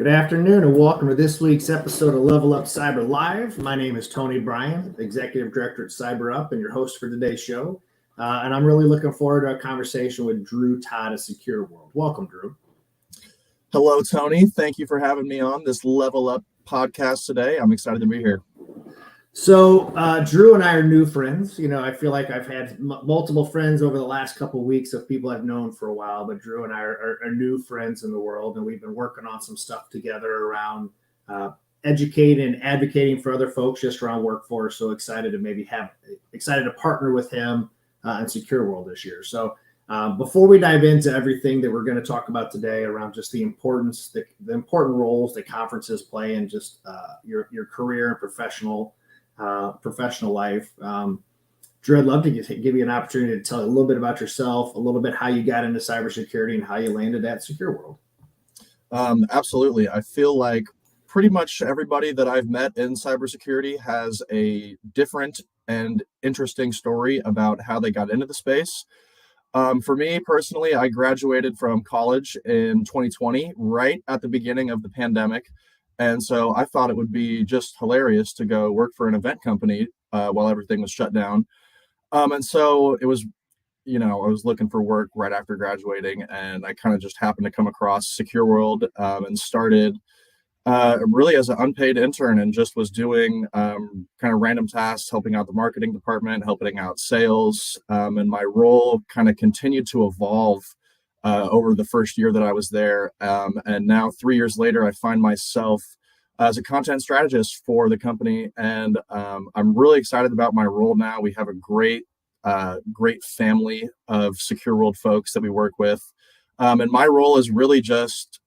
Good afternoon and welcome to this week's episode of LevelUp Cyber Live. My name is Tony Bryan, Executive Director at CyberUp and your host for today's show. And I'm really looking forward to a conversation with Todd of SecureWorld. Welcome, Drew. Hello, Tony. Thank you for having me on this LevelUp podcast today. I'm excited to be here. So Drew and I are new friends. You know, I feel like I've had multiple friends over the last couple of weeks of people I've known for a while, but Drew and I are new friends in the world, and we've been working on some stuff together around educating and advocating for other folks just around workforce. So excited to partner with him and SecureWorld this year. So before we dive into everything that we're going to talk about today around just the importance, the important roles that conferences play in just your career and professional life. Drew, I'd love to give you an opportunity to tell a little bit about yourself, a little bit how you got into cybersecurity and how you landed at SecureWorld. Absolutely. I feel like pretty much everybody that I've met in cybersecurity has a different and interesting story about how they got into the space. For me personally, I graduated from college in 2020, right at the beginning of the pandemic. And so I thought it would be just hilarious to go work for an event company while everything was shut down. And so it was, I was looking for work right after graduating, and I kind of just happened to come across SecureWorld and started really as an unpaid intern and just was doing kind of random tasks, helping out the marketing department, helping out sales. And my role kind of continued to evolve over the first year that I was there. And now 3 years later, I find myself as a content strategist for the company. And I'm really excited about my role now. We have a great family of SecureWorld folks that we work with. And my role is really just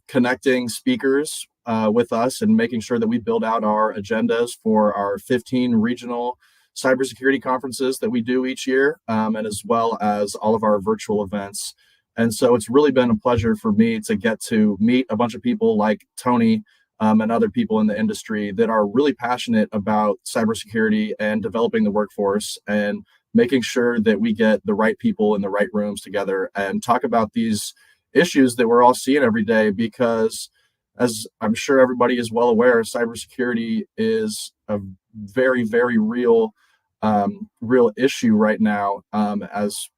connecting speakers with us and making sure that we build out our agendas for our 15 regional cybersecurity conferences that we do each year, and as well as all of our virtual events. And so it's really been a pleasure for me to get to meet a bunch of people like Tony and other people in the industry that are really passionate about cybersecurity and developing the workforce and making sure that we get the right people in the right rooms together and talk about these issues that we're all seeing every day. Because as I'm sure everybody is well aware, cybersecurity is a very, very real issue right now, as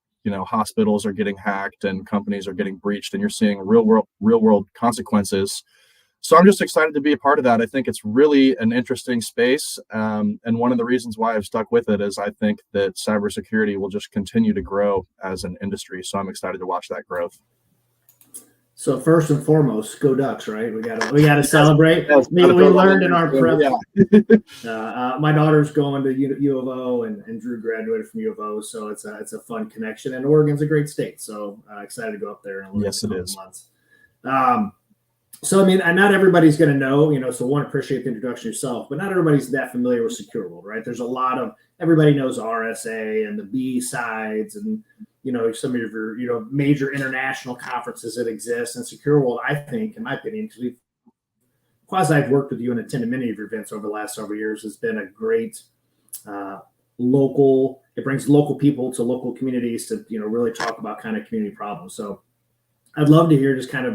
hospitals are getting hacked and companies are getting breached, and you're seeing real world consequences. So I'm just excited to be a part of that. I think it's really an interesting space. And one of the reasons why I've stuck with it is I think that cybersecurity will just continue to grow as an industry. So I'm excited to watch that growth. So first and foremost, go Ducks, right? We gotta celebrate. We learned in our prep. Yeah. My daughter's going to U of O, and Drew graduated from U of O, so it's a fun connection. And Oregon's a great state, so excited to go up there in a little months. So I mean, and not everybody's going to know, so one, appreciate the introduction yourself, but not everybody's that familiar with SecureWorld, right? There's a lot of everybody knows RSA and the B sides and some of your major international conferences that exist. And SecureWorld, I think, in my opinion, because I've worked with you and attended many of your events over the last several years, has been a great local. It brings local people to local communities to really talk about kind of community problems. So I'd love to hear just kind of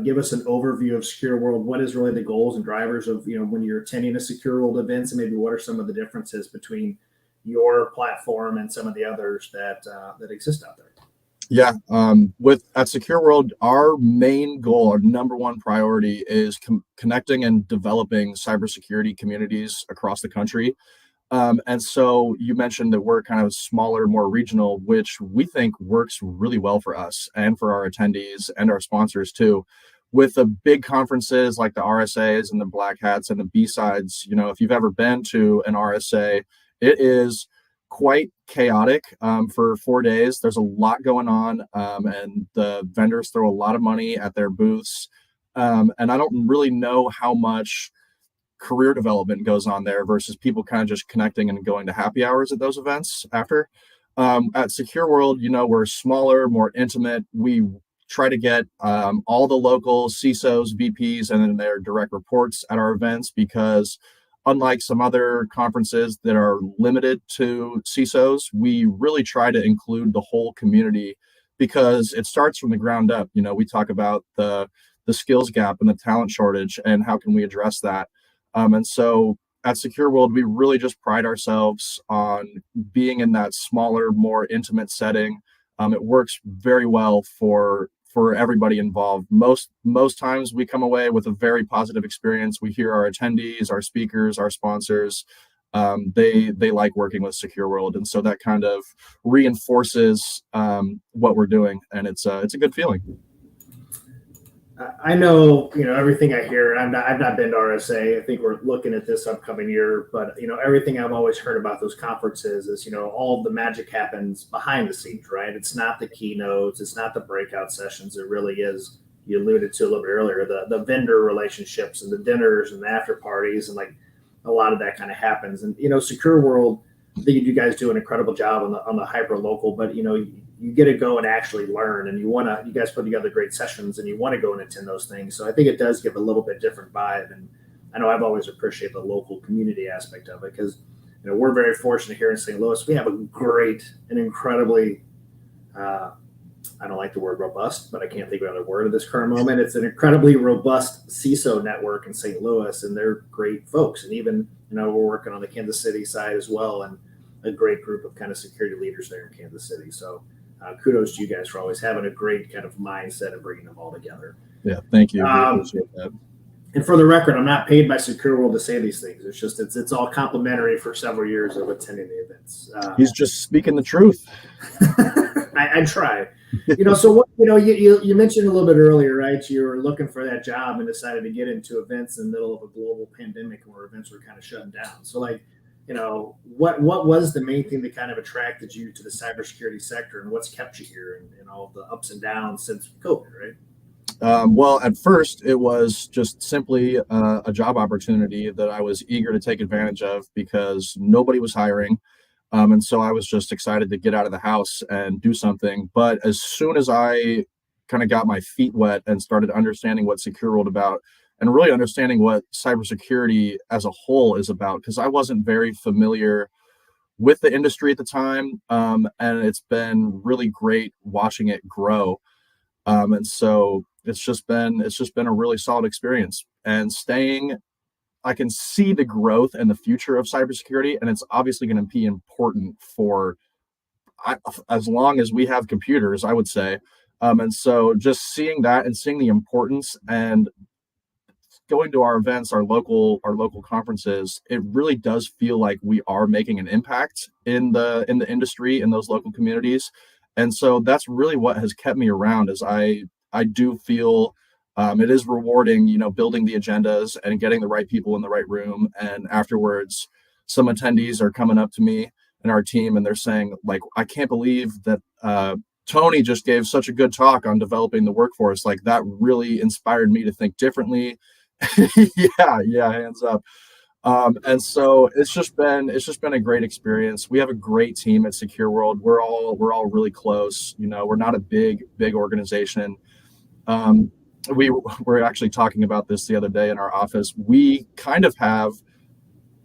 give us an overview of SecureWorld. What is really the goals and drivers of when you're attending a SecureWorld events, and maybe what are some of the differences between your platform and some of the others that exist out there? Yeah, at SecureWorld, our main goal, our number one priority is connecting and developing cybersecurity communities across the country. And so you mentioned that we're kind of smaller, more regional, which we think works really well for us and for our attendees and our sponsors too. With the big conferences like the RSAs and the Black Hats and the B-Sides, if you've ever been to an RSA, it is quite chaotic for 4 days. There's a lot going on, and the vendors throw a lot of money at their booths. And I don't really know how much career development goes on there versus people kind of just connecting and going to happy hours at those events after. At SecureWorld, we're smaller, more intimate. We try to get all the local CISOs, VPs, and then their direct reports at our events, because unlike some other conferences that are limited to CISOs, we really try to include the whole community because it starts from the ground up. We talk about the the skills gap and the talent shortage, and how can we address that. And so at SecureWorld, we really just pride ourselves on being in that smaller, more intimate setting. It works very well for everybody involved. Most times we come away with a very positive experience. We hear our attendees, our speakers, our sponsors. They like working with SecureWorld, and so that kind of reinforces what we're doing, and it's a good feeling. I know, everything I hear. I've not been to RSA. I think we're looking at this upcoming year, but everything I've always heard about those conferences is, all the magic happens behind the scenes, right? It's not the keynotes, it's not the breakout sessions. It really is. You alluded to a little bit earlier, the vendor relationships and the dinners and the after parties, and like a lot of that kind of happens. And SecureWorld, I think you guys do an incredible job on the hyper local, but you get to go and actually learn, and you guys put together great sessions, and you want to go and attend those things. So I think it does give a little bit different vibe. And I know I've always appreciated the local community aspect of it, because we're very fortunate here in St. Louis. We have a great and incredibly I don't like the word robust, but I can't think of another word at this current moment. It's an incredibly robust CISO network in St. Louis, and they're great folks. And even, we're working on the Kansas City side as well, and a great group of kind of security leaders there in Kansas City. So kudos to you guys for always having a great kind of mindset of bringing them all together. Yeah, thank you. We appreciate that. And for the record, I'm not paid by SecureWorld to say these things. It's just it's all complimentary for several years of attending the events. He's just speaking the truth. I try. So what you mentioned a little bit earlier, right? You were looking for that job and decided to get into events in the middle of a global pandemic where events were kind of shutting down. So what was the main thing that kind of attracted you to the cybersecurity sector, and what's kept you here and all the ups and downs since COVID, right? Well, at first, it was just simply a job opportunity that I was eager to take advantage of because nobody was hiring. And so I was just excited to get out of the house and do something. But as soon as I kind of got my feet wet and started understanding what SecureWorld about, and really understanding what cybersecurity as a whole is about, because I wasn't very familiar with the industry at the time, and it's been really great watching it grow. And so it's just been a really solid experience. And I can see the growth and the future of cybersecurity, and it's obviously going to be important for as long as we have computers, I would say. And so just seeing that and seeing the importance and going to our events, our local conferences, it really does feel like we are making an impact in the industry, in those local communities. And so that's really what has kept me around, is I do feel it is rewarding, building the agendas and getting the right people in the right room. And afterwards, some attendees are coming up to me and our team, and they're saying, like, I can't believe that Tony just gave such a good talk on developing the workforce. Like, that really inspired me to think differently. yeah, hands up. And so it's just been a great experience. We have a great team at SecureWorld. We're all really close. We're not a big organization. We were actually talking about this the other day in our office. We kind of have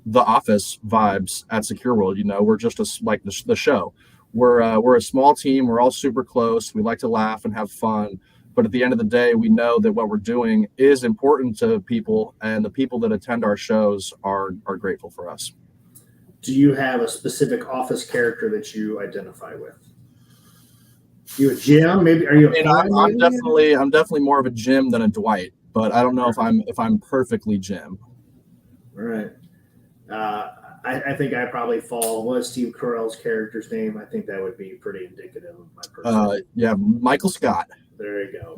the office vibes at SecureWorld. We're just like the show. We're a small team. We're all super close. We like to laugh and have fun. But at the end of the day, we know that what we're doing is important to people, and the people that attend our shows are grateful for us. Do you have a specific office character that you identify with? You a Jim? Maybe are you? I'm definitely more of a Jim than a Dwight, but I don't know if I'm perfectly Jim. All right. I think I probably fall. What is Steve Carell's character's name? I think that would be pretty indicative of my person. Yeah, Michael Scott. There you go.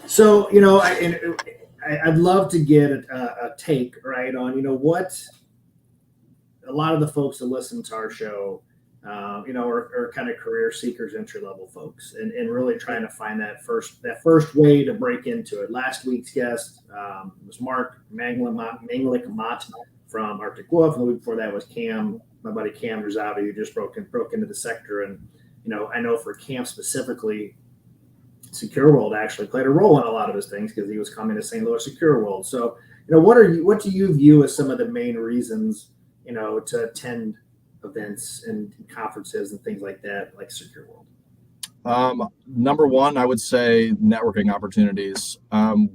So I'd love to get a take right on what a lot of the folks that listen to our show, are kind of career seekers, entry level folks, and really trying to find that first way to break into it. Last week's guest was Mark Manglik-Mott from Arctic Wolf, and the week before that was Cam, my buddy Cam Rizzavi, who just broke into the sector. And I know for Cam specifically, SecureWorld actually played a role in a lot of his things because he was coming to St. Louis SecureWorld. So, what do you view as some of the main reasons, to attend events and conferences and things like that, like SecureWorld? Number one, I would say networking opportunities.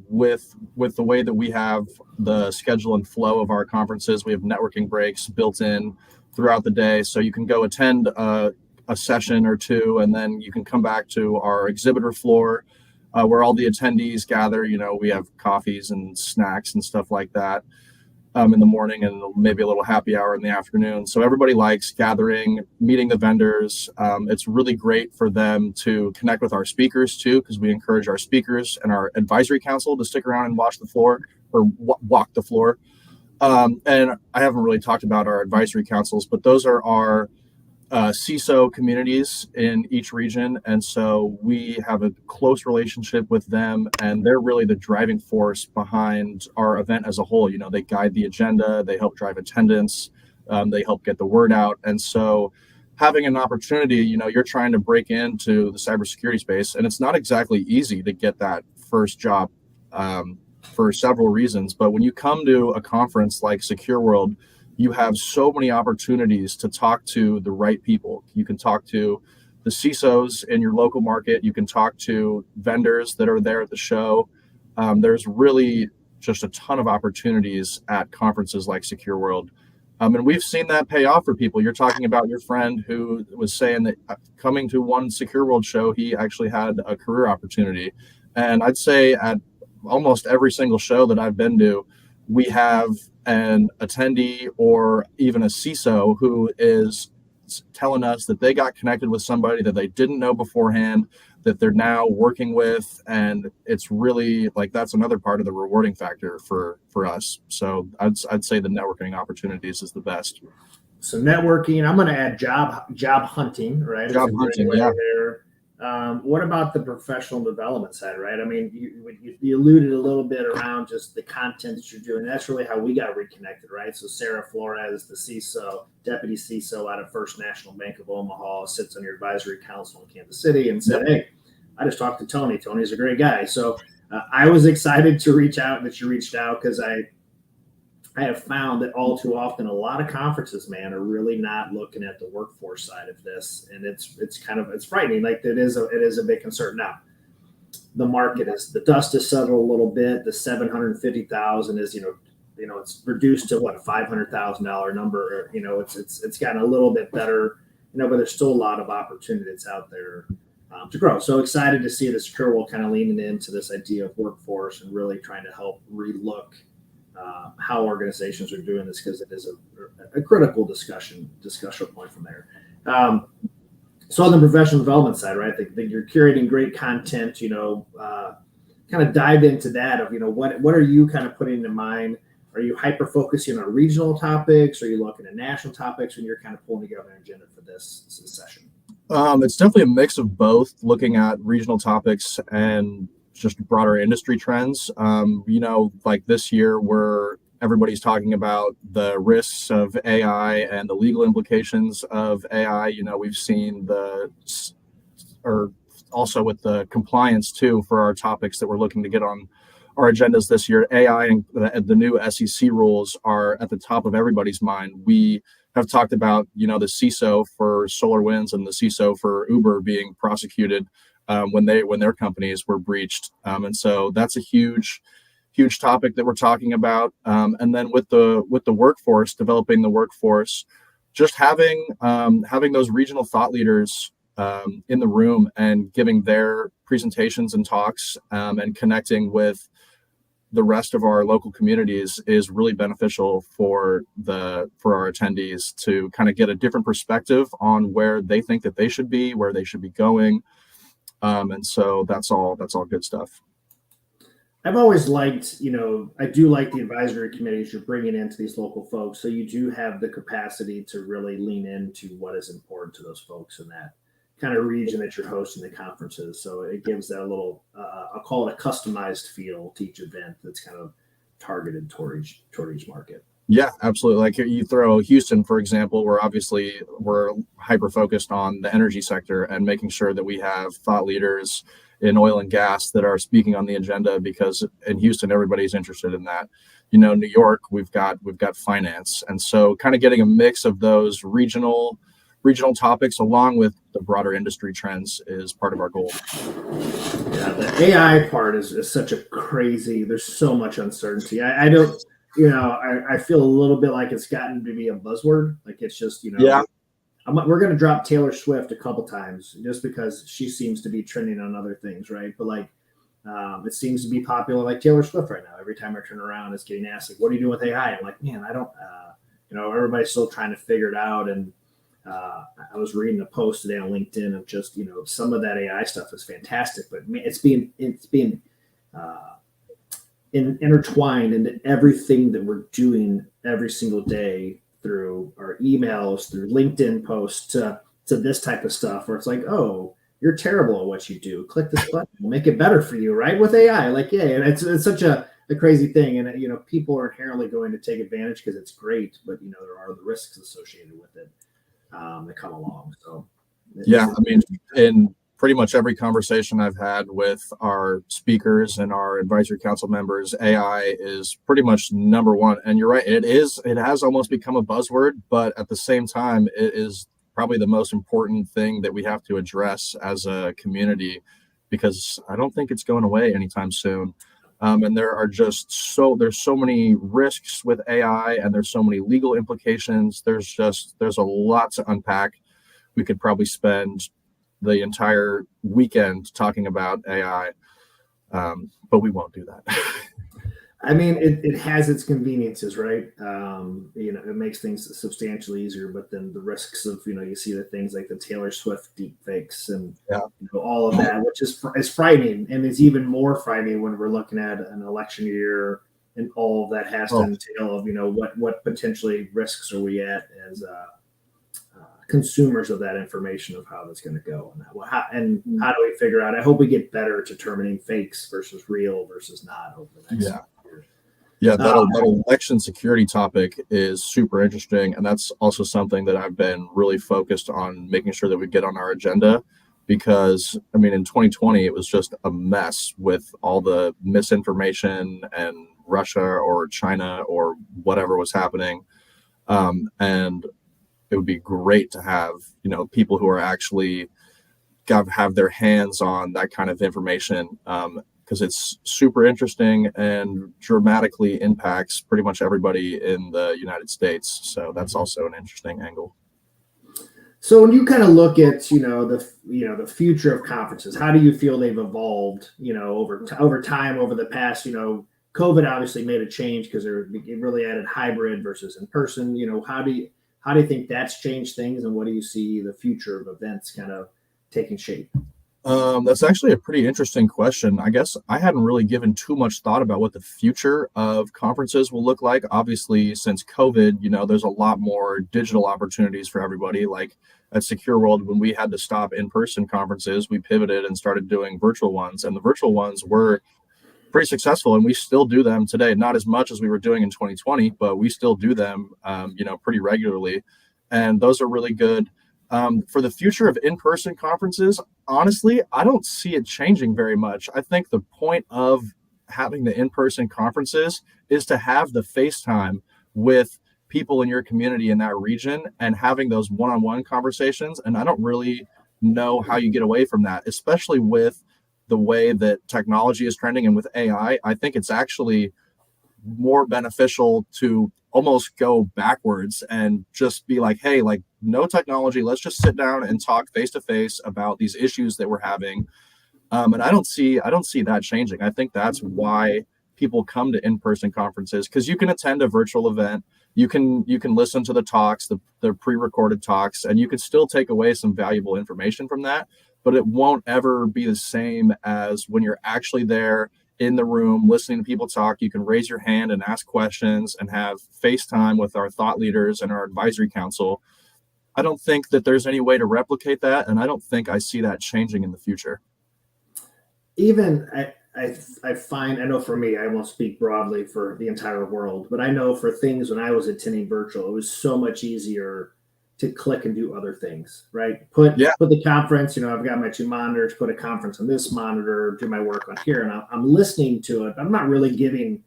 With the way that we have the schedule and flow of our conferences, we have networking breaks built in throughout the day, so you can go attend a session or two, and then you can come back to our exhibitor floor, where all the attendees gather. We have coffees and snacks and stuff like that in the morning, and maybe a little happy hour in the afternoon. So everybody likes gathering, meeting the vendors. It's really great for them to connect with our speakers too, because we encourage our speakers and our advisory council to stick around and watch the floor or walk the floor. And I haven't really talked about our advisory councils, but those are our CISO communities in each region. And so we have a close relationship with them, and they're really the driving force behind our event as a whole. They guide the agenda, they help drive attendance, they help get the word out. And so having an opportunity, you're trying to break into the cybersecurity space, and it's not exactly easy to get that first job for several reasons. But when you come to a conference like SecureWorld, you have so many opportunities to talk to the right people. You can talk to the CISOs in your local market. You can talk to vendors that are there at the show. There's really just a ton of opportunities at conferences like SecureWorld. And we've seen that pay off for people. You're talking about your friend who was saying that coming to one SecureWorld show, he actually had a career opportunity. And I'd say at almost every single show that I've been to, we have an attendee or even a CISO who is telling us that they got connected with somebody that they didn't know beforehand, that they're now working with. And it's really that's another part of the rewarding factor for us. So I'd say the networking opportunities is the best. So networking, I'm going to add job hunting, right? Job hunting, yeah. There. What about the professional development side, right? I mean, you alluded a little bit around just the content that you're doing. That's really how we got reconnected, right? So Sarah Flores, the CISO, deputy CISO out of First National Bank of Omaha, sits on your advisory council in Kansas City, and said, "Hey, I just talked to Tony. Tony's a great guy." So I was excited to reach out that you reached out, because I have found that all too often a lot of conferences, man, are really not looking at the workforce side of this, and it's frightening. It is a big concern. Now, the dust has settled a little bit. The 750,000 is it's reduced to what, a $500,000 number. It's gotten a little bit better. But there's still a lot of opportunities out there to grow. So excited to see the SecureWorld kind of leaning into this idea of workforce and really trying to help relook how organizations are doing this, because it is a critical discussion point from there. So on the professional development side, right, I think you're curating great content. Kind of dive into that of what are you kind of putting in mind? Are you hyper focusing on regional topics? Are you looking at national topics when you're kind of pulling together an agenda for this session? It's definitely a mix of both, looking at regional topics and just broader industry trends. Like this year, where everybody's talking about the risks of AI and the legal implications of AI. We've seen also with the compliance too for our topics that we're looking to get on our agendas this year. AI and the new SEC rules are at the top of everybody's mind. We have talked about, the CISO for SolarWinds and the CISO for Uber being prosecuted when their companies were breached, and so that's a huge topic that we're talking about. And then with the workforce, developing the workforce, just having those regional thought leaders in the room and giving their presentations and talks, and connecting with the rest of our local communities is really beneficial for our attendees to kind of get a different perspective on where they think that they should be, where they should be going. And so that's all good stuff. I've always liked, I do like the advisory committees you're bringing into these local folks. So you do have the capacity to really lean into what is important to those folks in that kind of region that you're hosting the conferences. So it gives that a little, I'll call it a customized feel to each event that's kind of targeted toward each market. Yeah, absolutely. Like you throw Houston, for example, we're hyper focused on the energy sector and making sure that we have thought leaders in oil and gas that are speaking on the agenda, because in Houston, everybody's interested in that. New York, we've got finance. And so kind of getting a mix of those regional regional topics along with the broader industry trends is part of our goal. Yeah, the AI part is such a crazy. There's so much uncertainty. I don't, I feel a little bit like it's gotten to be a buzzword. Like it's just, Yeah. we're going to drop Taylor Swift a couple times just because she seems to be trending on other things, right? But like, it seems to be popular, like Taylor Swift right now. Every time I turn around, it's getting asked, like, "What are you doing with AI?" I'm like, man, I don't, everybody's still trying to figure it out. And I was reading a post today on LinkedIn of just, some of that AI stuff is fantastic, but it's being uh, intertwined into everything that we're doing every single day through our emails, through LinkedIn posts, to this type of stuff where it's like, oh, you're terrible at what you do. Click this button, we'll make it better for you, right? With AI, like, yeah, and it's such a crazy thing, and people are inherently going to take advantage because it's great, but there are the risks associated with it that come along. So, Yeah, I mean, in pretty much every conversation I've had with our speakers and our advisory council members, AI is pretty much number one. And you're right, it has almost become a buzzword, but at the same time, it is probably the most important thing that we have to address as a community, because I don't think it's going away anytime soon. And there's so many risks with AI, and there's so many legal implications. There's a lot to unpack. We could probably spend the entire weekend talking about AI, but we won't do that. I mean, it has its conveniences, right? It makes things substantially easier, but then the risks of, you see the things like the Taylor Swift deep fakes and Yeah. all of that, which is frightening, and it's even more frightening when we're looking at an election year and all of that has to entail of, what potentially risks are we at as consumers of that information of how that's going to go, and how do we figure out? I hope we get better at determining fakes versus real versus not over the next years. Yeah, that election security topic is super interesting, and that's also something that I've been really focused on making sure that we get on our agenda, because I mean, in 2020 it was just a mess with all the misinformation and Russia or China or whatever was happening, and it would be great to have people who are actually have their hands on that kind of information, because it's super interesting and dramatically impacts pretty much everybody in the United States. So that's also an interesting angle. So when you kind of look at the future of conferences, how do you feel they've evolved over time, over the past? COVID obviously made a change because it really added hybrid versus in person. How do you think that's changed things, and what do you see the future of events kind of taking shape? That's actually a pretty interesting question. I guess I hadn't really given too much thought about what the future of conferences will look like. Obviously, since COVID, there's a lot more digital opportunities for everybody. Like at SecureWorld, when we had to stop in-person conferences, we pivoted and started doing virtual ones, and the virtual ones were pretty successful, and we still do them today. Not as much as we were doing in 2020, but we still do them, pretty regularly, and those are really good. For the future of in-person conferences, honestly, I don't see it changing very much. I think the point of having the in-person conferences is to have the FaceTime with people in your community in that region and having those one-on-one conversations. And I don't really know how you get away from that, especially with the way that technology is trending and with AI. I think it's actually more beneficial to almost go backwards and just be like, hey, like, no technology, let's just sit down and talk face to face about these issues that we're having. And I don't see that changing. I think that's why people come to in-person conferences, because you can attend a virtual event, you can listen to the talks, the pre-recorded talks, and you can still take away some valuable information from that, but it won't ever be the same as when you're actually there in the room listening to people talk. You can raise your hand and ask questions and have FaceTime with our thought leaders and our advisory council. I don't think that there's any way to replicate that, and I don't think I see that changing in the future. Even I find, I know for me, I won't speak broadly for the entire world, but I know for things when I was attending virtual, it was so much easier to click and do other things, right? Put the conference, I've got my two monitors, put a conference on this monitor, do my work on here, and I'm listening to it. I'm not really giving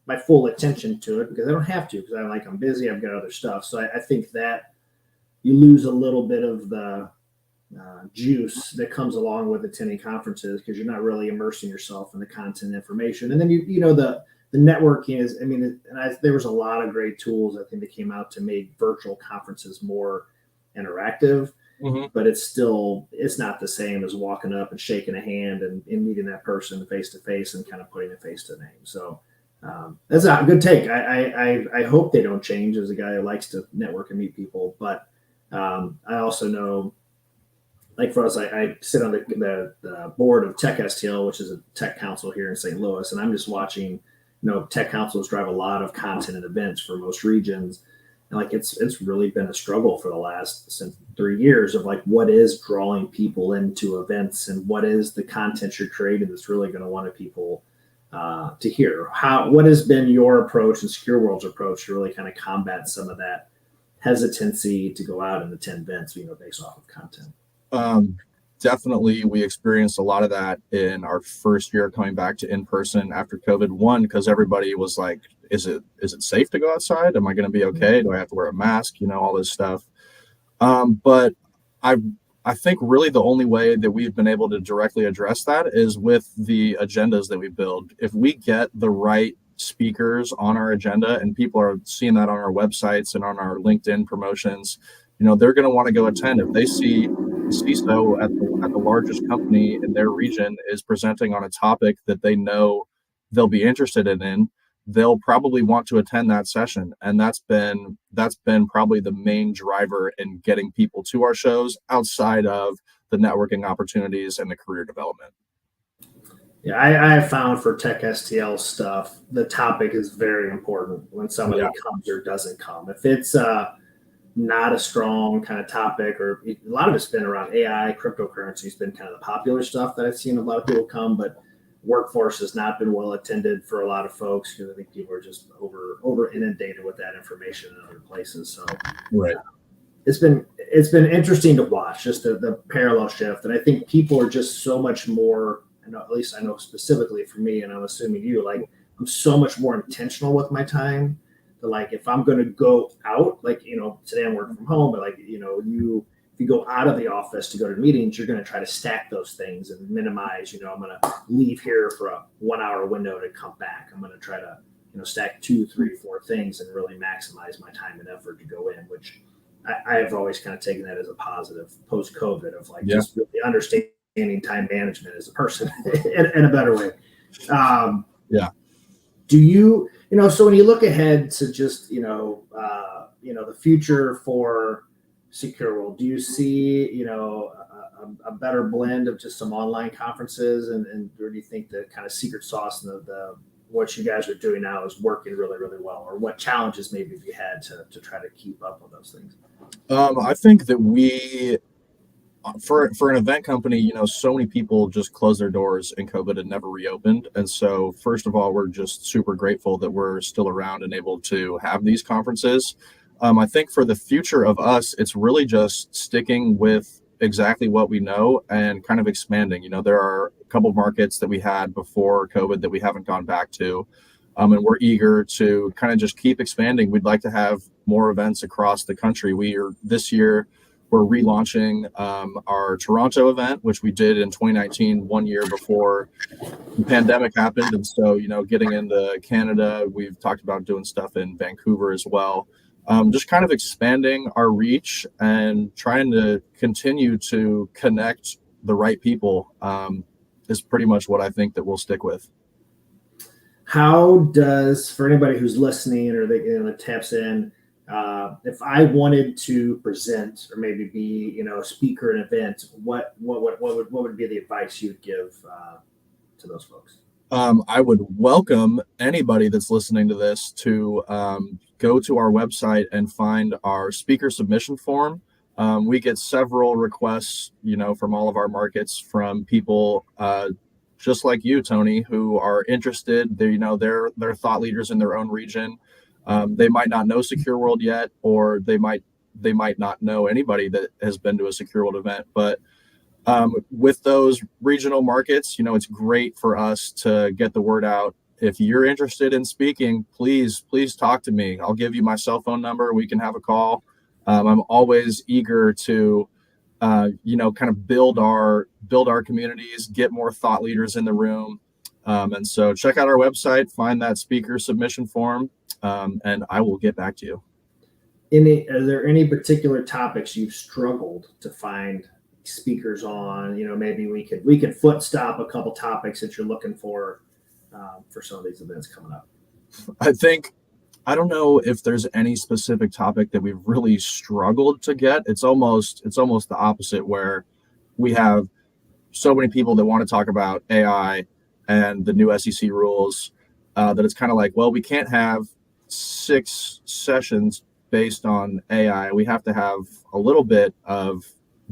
my full attention to it because I don't have to, because I'm busy, I've got other stuff. So I think that you lose a little bit of the juice that comes along with attending conferences because you're not really immersing yourself in the content information. And then the networking is, I mean, there was a lot of great tools I think that came out to make virtual conferences more interactive. Mm-hmm. But it's not the same as walking up and shaking a hand and meeting that person face to face and kind of putting a face to a name. So that's a good take. I hope they don't change as a guy who likes to network and meet people. But I also know, like for us, I sit on the board of Tech STL, which is a tech council here in St. Louis, and I'm just watching. Tech councils drive a lot of content and events for most regions. And like it's really been a struggle for the last since 3 years of like what is drawing people into events and what is the content you're creating that's really going to want people to hear. What has been your approach and SecureWorld's approach to really kind of combat some of that hesitancy to go out and attend events, based off of content? Definitely, we experienced a lot of that in our first year coming back to in person after COVID. One, because everybody was like, "Is it safe to go outside? Am I going to be okay? Do I have to wear a mask? All this stuff." But I think really the only way that we've been able to directly address that is with the agendas that we build. If we get the right speakers on our agenda and people are seeing that on our websites and on our LinkedIn promotions, they're going to want to go attend. If they see CISO at the largest company in their region is presenting on a topic that they know they'll be interested in, they'll probably want to attend that session. And that's been probably the main driver in getting people to our shows outside of the networking opportunities and the career development. Yeah, I have found for Tech STL stuff, the topic is very important when somebody comes or doesn't come. If it's not a strong kind of topic, or a lot of it's been around AI, cryptocurrency has been kind of the popular stuff that I've seen a lot of people come, but workforce has not been well attended for a lot of folks because I think people are just over inundated with that information in other places. So right. It's been interesting to watch just the parallel shift. And I think people are just so much more, at least I know specifically for me, and I'm assuming you, like I'm so much more intentional with my time. Like if I'm going to go out, like, today I'm working from home, but like, if you go out of the office to go to meetings, you're going to try to stack those things and minimize, I'm going to leave here for a 1 hour window to come back. I'm going to try to, stack 2, 3, 4 things and really maximize my time and effort to go in, which I have always kind of taken that as a positive post COVID of like just really understanding time management as a person in a better way. Do you, so when you look ahead to just, the future for SecureWorld, do you see, a better blend of just some online conferences or do you think the kind of secret sauce and the what you guys are doing now is working really, really well? Or what challenges maybe have you had to try to keep up with those things? I think that we, for an event company, so many people just closed their doors and COVID had never reopened. And so first of all, we're just super grateful that we're still around and able to have these conferences. I think for the future of us, it's really just sticking with exactly what we know and kind of expanding. There are a couple of markets that we had before COVID that we haven't gone back to. And we're eager to kind of just keep expanding. We'd like to have more events across the country. This year, we're relaunching our Toronto event, which we did in 2019, 1 year before the pandemic happened. And so, getting into Canada, we've talked about doing stuff in Vancouver as well. Just kind of expanding our reach and trying to continue to connect the right people is pretty much what I think that we'll stick with. How does, for anybody who's listening or that taps in, if I wanted to present or maybe be, a speaker at an event, what would be the advice you'd give to those folks? I would welcome anybody that's listening to this to go to our website and find our speaker submission form. We get several requests, from all of our markets from people just like you, Tony, who are interested. They're thought leaders in their own region. They might not know SecureWorld yet, or they might not know anybody that has been to a SecureWorld event. But with those regional markets, it's great for us to get the word out. If you're interested in speaking, please talk to me. I'll give you my cell phone number. We can have a call. I'm always eager to kind of build our communities, get more thought leaders in the room. And so check out our website, find that speaker submission form, and I will get back to you. Are there any particular topics you've struggled to find speakers on? Maybe we could foot stop a couple topics that you're looking for some of these events coming up. I don't know if there's any specific topic that we've really struggled to get. It's almost the opposite, where we have so many people that want to talk about AI and the new SEC rules, that it's kind of like, well, we can't have 6 sessions based on AI. We have to have a little bit of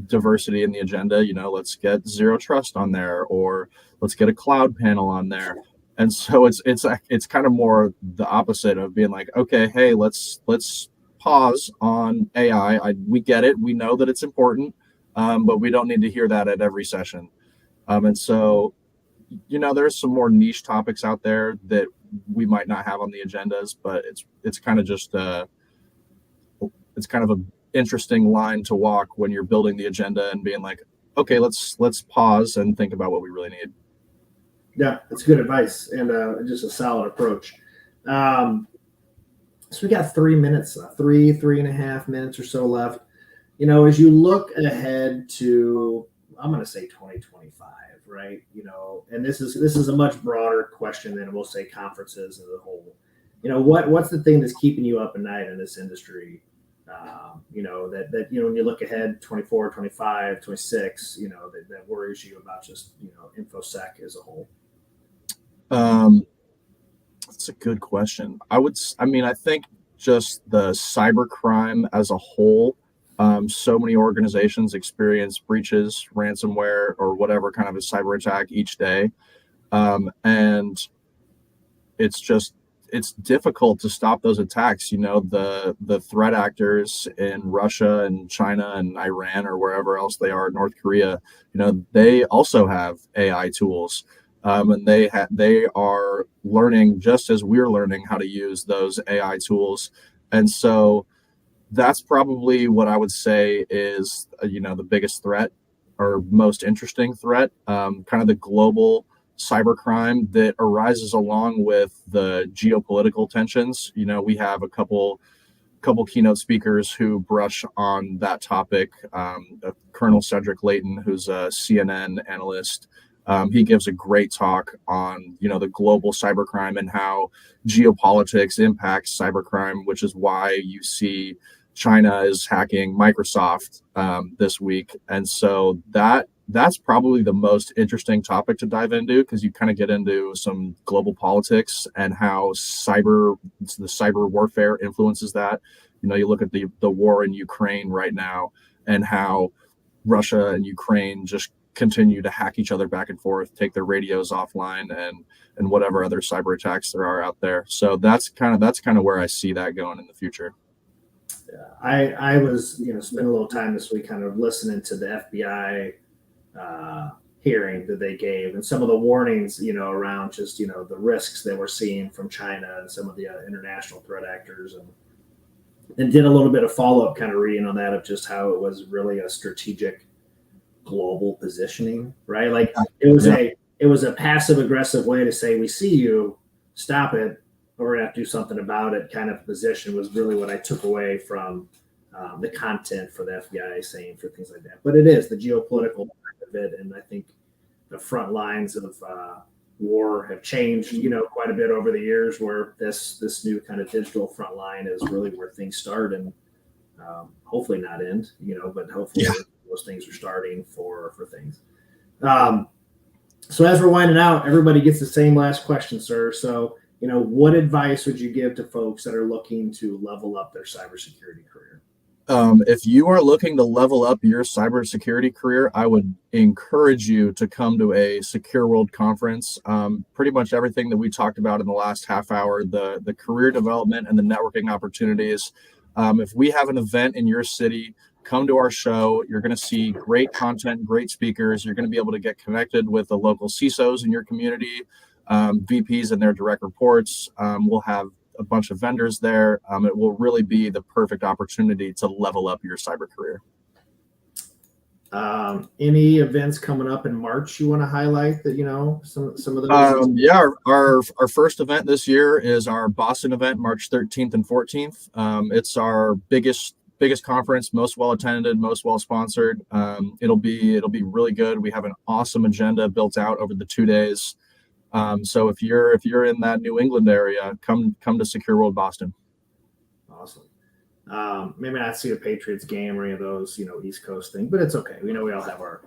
diversity in the agenda. Let's get zero trust on there, or let's get a cloud panel on there. And so it's kind of more the opposite of being like, okay, hey, let's pause on AI. We get it. We know that it's important, but we don't need to hear that at every session. And so, there's some more niche topics out there that we might not have on the agendas, but it's kind of just it's kind of an interesting line to walk when you're building the agenda and being like, okay, let's pause and think about what we really need. Yeah, that's good advice, and just a solid approach. So we got 3 minutes left, 3.5 minutes or so left. As you look ahead to, I'm going to say 2025, right? And this is a much broader question than we'll say conferences as a whole. What's the thing that's keeping you up at night in this industry? That when you look ahead 24, 25, 26, that worries you about just, InfoSec as a whole. That's a good question. I think just the cybercrime as a whole, so many organizations experience breaches, ransomware, or whatever kind of a cyber attack each day. And it's difficult to stop those attacks. The threat actors in Russia and China and Iran, or wherever else they are, North Korea, they also have AI tools. And they are learning just as we're learning how to use those AI tools. And so that's probably what I would say is, the biggest threat or most interesting threat, kind of the global cybercrime that arises along with the geopolitical tensions. We have a couple keynote speakers who brush on that topic. Colonel Cedric Layton, who's a CNN analyst, he gives a great talk on the global cybercrime and how geopolitics impacts cybercrime, which is why you see China is hacking Microsoft this week. And so that's probably the most interesting topic to dive into, because you kind of get into some global politics and how the cyber warfare influences that. You look at the war in Ukraine right now, and how Russia and Ukraine just continue to hack each other back and forth, take their radios offline, and whatever other cyber attacks there are out there. So that's kind of where I see that going in the future. I was spent a little time this week kind of listening to the FBI hearing that they gave, and some of the warnings around just the risks that we're seeing from China and some of the international threat actors, and did a little bit of follow-up kind of reading on that, of just how it was really a strategic global positioning, right? Like it was a passive aggressive way to say, we see you, stop it, or we're gonna have to do something about it kind of position, was really what I took away from the content for the FBI saying for things like that. But it is the geopolitical part of it, and I think the front lines of war have changed, quite a bit over the years, where this new kind of digital front line is really where things start, and hopefully not end, but hopefully those things are starting for things. So as we're winding out, everybody gets the same last question, sir. So, what advice would you give to folks that are looking to level up their cybersecurity career? If you are looking to level up your cybersecurity career, I would encourage you to come to a SecureWorld conference. Pretty much everything that we talked about in the last half hour, the career development and the networking opportunities. If we have an event in your city, come to our show. You're going to see great content, great speakers. You're going to be able to get connected with the local CISOs in your community, VPs and their direct reports. We'll have a bunch of vendors there. It will really be the perfect opportunity to level up your cyber career. Any events coming up in March you want to highlight that, some of those? Yeah, our first event this year is our Boston event, March 13th and 14th. It's our biggest conference, most well attended, most well sponsored. It'll be really good. We have an awesome agenda built out over the 2 days. So if you're in that New England area, come to SecureWorld Boston. Awesome. Maybe not see the Patriots game or any of those, East Coast thing, but it's okay. We all have our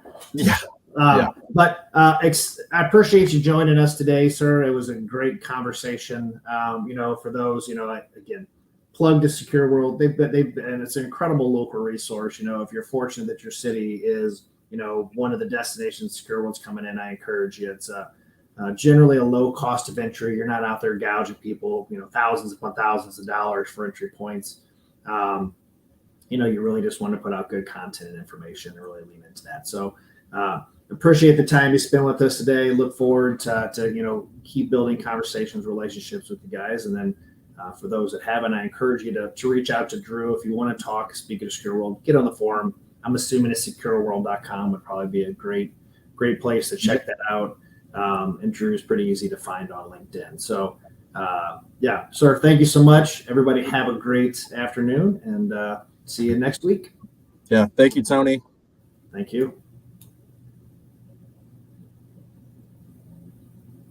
But I appreciate you joining us today, sir. It was a great conversation. For those, again, plug to SecureWorld. And it's an incredible local resource. If you're fortunate that your city is, one of the destinations SecureWorld's coming in, I encourage you. It's generally a low cost of entry. You're not out there gouging people, thousands upon thousands of dollars for entry points. You really just want to put out good content and information and really lean into that. So appreciate the time you spent with us today. Look forward to keep building conversations, relationships with you guys. And then for those that haven't, I encourage you to reach out to Drew if you want to talk, speak at SecureWorld, get on the forum. I'm assuming it's secureworld.com would probably be a great place to check that out. And Drew's pretty easy to find on LinkedIn. So sir, thank you so much. Everybody have a great afternoon and see you next week. Yeah. Thank you, Tony. Thank you.